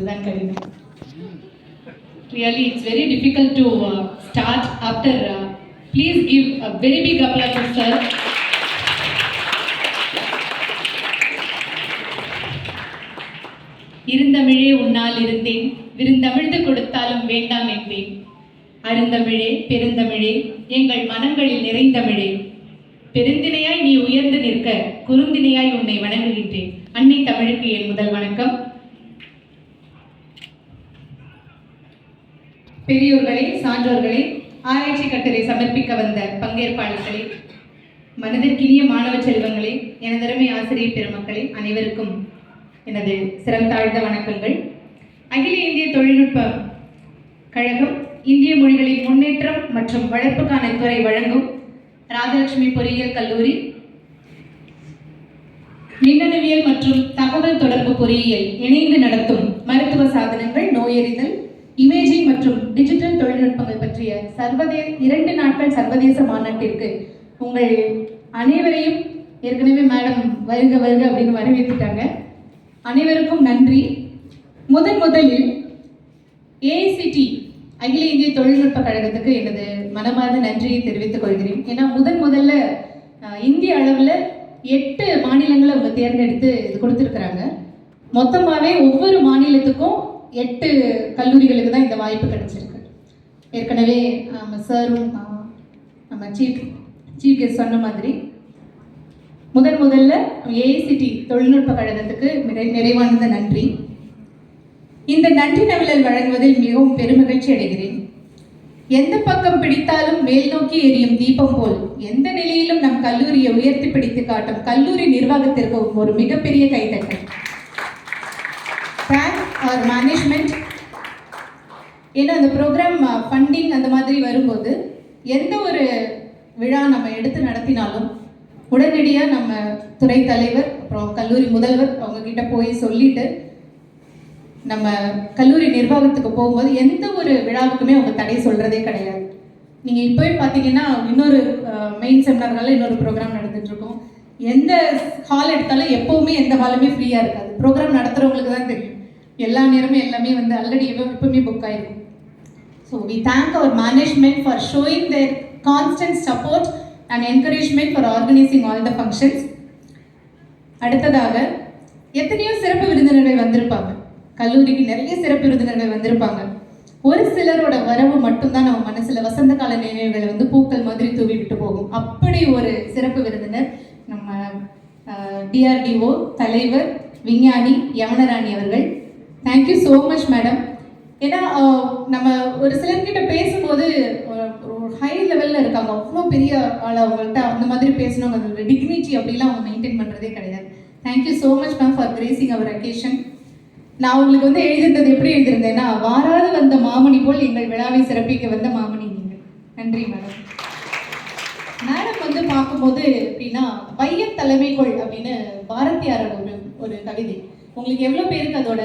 அதுதான் கடினம். Really, it's very difficult to start after. Please give a very big applause to sir. இருந்தமிழே உன்னால் இருந்தேன், விருந்தமிழ்ந்து கொடுத்தாலும் வேண்டாம் என்பேன். அருந்தமிழே பெருந்தமிழே எங்கள் மனங்களில் நிறைந்தமிழே, பெருந்தினையாய் நீ உயர்ந்து நிற்க குறுந்தினையாய் உன்னை வணங்குகின்றேன். அன்னை தமிழுக்கு என் முதல் வணக்கம். பெரியோர்களே, சான்றோர்களே, ஆராய்ச்சி கட்டுரை சமர்ப்பிக்க வந்த பங்கேற்பாளர்களே, மனதிற்கினிய மாணவ செல்வங்களே, எனதருமை ஆசிரியர் பெருமக்களே, அனைவருக்கும் எனது சிரம் தாழ்ந்த வணக்கங்கள். அகில இந்திய தொழில்நுட்ப கழகம் இந்திய மொழிகளின் முன்னேற்றம் மற்றும் வளர்ப்புக்கான துறை வழங்கும் ராஜலட்சுமி பொறியியல் கல்லூரி, மின்னணுவியல் மற்றும் தகவல் தொடர்பு பொறியியல் இணைந்து நடத்தும் மருத்துவ சாதனங்கள், நோயறிதல், இமேஜிங் மற்றும் டிஜிட்டல் தொழில்நுட்பங்கள் பற்றிய 2 நாட்கள் சர்வதேச மாநாட்டிற்கு உங்கள் அனைவரையும் ஏற்கனவே மேடம் வருக வருக அப்படின்னு வரவேற்றுட்டாங்க. அனைவருக்கும் நன்றி. முதலில் AICTE அகில இந்திய தொழில்நுட்ப கழகத்துக்கு எனது மனமார்ந்த நன்றியை தெரிவித்துக் கொள்கிறேன். ஏன்னா முதல்ல இந்திய அளவில் 8 மாநிலங்களை அவங்க தேர்ந்தெடுத்து இது கொடுத்துருக்குறாங்க. மொத்தமாகவே ஒவ்வொரு மாநிலத்துக்கும் 8 கல்லூரிகளுக்கு தான் இந்த வாய்ப்பு கிடைச்சிருக்கு. ஏற்கனவே நம்ம சாரும் நம்ம சீஃப் கெஸ்ட் சொன்ன மாதிரி முதல்ல AICTE தொழில்நுட்ப கழகத்துக்கு நிறைவானது நன்றி. இந்த நன்றி நவிழல் வழங்குவதில் மிகவும் பெருமகிழ்ச்சி அடைகிறேன். எந்த பக்கம் பிடித்தாலும் மேல் நோக்கி எரியும் தீபம் போல் எந்த நிலையிலும் நம் கல்லூரியை உயர்த்தி பிடித்து காட்டும் கல்லூரி நிர்வாகத்திற்கு ஒரு மிகப்பெரிய கைதட்டல். Thank our management. ஏன்னா அந்த ப்ரோக்ராம் ஃபண்டிங் அந்த மாதிரி வரும்போது எந்த ஒரு விழா நம்ம எடுத்து நடத்தினாலும் உடனடியாக நம்ம துறை தலைவர் அப்புறம் கல்லூரி முதல்வர் அவங்கக்கிட்ட போய் சொல்லிட்டு நம்ம கல்லூரி நிர்வாகத்துக்கு போகும்போது எந்த ஒரு விழாவுக்குமே அவங்க தடை சொல்கிறதே கிடையாது. நீங்கள் இப்போவே பார்த்தீங்கன்னா இன்னொரு மெயின் செமினார்னால இன்னொரு ப்ரோக்ராம் நடந்துகிட்ருக்கோம். எந்த ஹால் எடுத்தாலும் எப்போவுமே எந்த ஹாலுமே ஃப்ரீயாக இருக்காது. ப்ரோக்ராம் நடத்துகிறவங்களுக்கு தான் தெரியும். எல்லா நேரமும் எல்லாமே ஆல்ரெடி எப்பவுமே புக் ஆகிருக்கும். So we thank our management for showing their constant support and encouragement for organizing all the functions. அடுத்ததாக எத்தனையோ சிறப்பு விருந்தினர்கள் வந்திருப்பாங்க. கல்லூரிக்கு நிறைய சிறப்பு விருந்தினர்கள் வந்திருப்பாங்க. ஒரு சிலரோட வரவு மட்டும்தான் நம்ம மனசுல வசந்த கால நினைவுகளை பூக்கள் மாதிரி தூவி விட்டு போகும். அப்படி ஒரு சிறப்பு விருந்தினர் நம்ம DRDO தலைவர் விஞ்ஞானி யவனராணி அவர்கள். Thank you so much madam. ஏன்னா நம்ம ஒரு சிலர்கிட்ட பேசும்போது ஒரு ஹை லெவலில் இருக்காங்க, அவ்வளோ பெரிய ஆள், அவங்கள்ட்ட அந்த மாதிரி பேசணும், அதோட டிக்னிட்டி அப்படிலாம் அவங்க மெயின்டைன் பண்ணுறதே கிடையாது. Thank you so much ma'am for gracing our occasion. நான் உங்களுக்கு எழுதியிருந்தது எப்படி எழுதியிருந்தேன்னா, வாராது வந்த மாமணி போல் எங்கள் விழாவை சிறப்பிக்க வந்த மாமணி நீங்கள். நன்றி மேடம். மேடம் பார்க்கும்போது எப்படின்னா, பையன் தலைமைக்குள் அப்படின்னு பாரதியாரோட ஒரு கவிதை. உங்களுக்கு எவ்வளோ பேருக்கு அதோட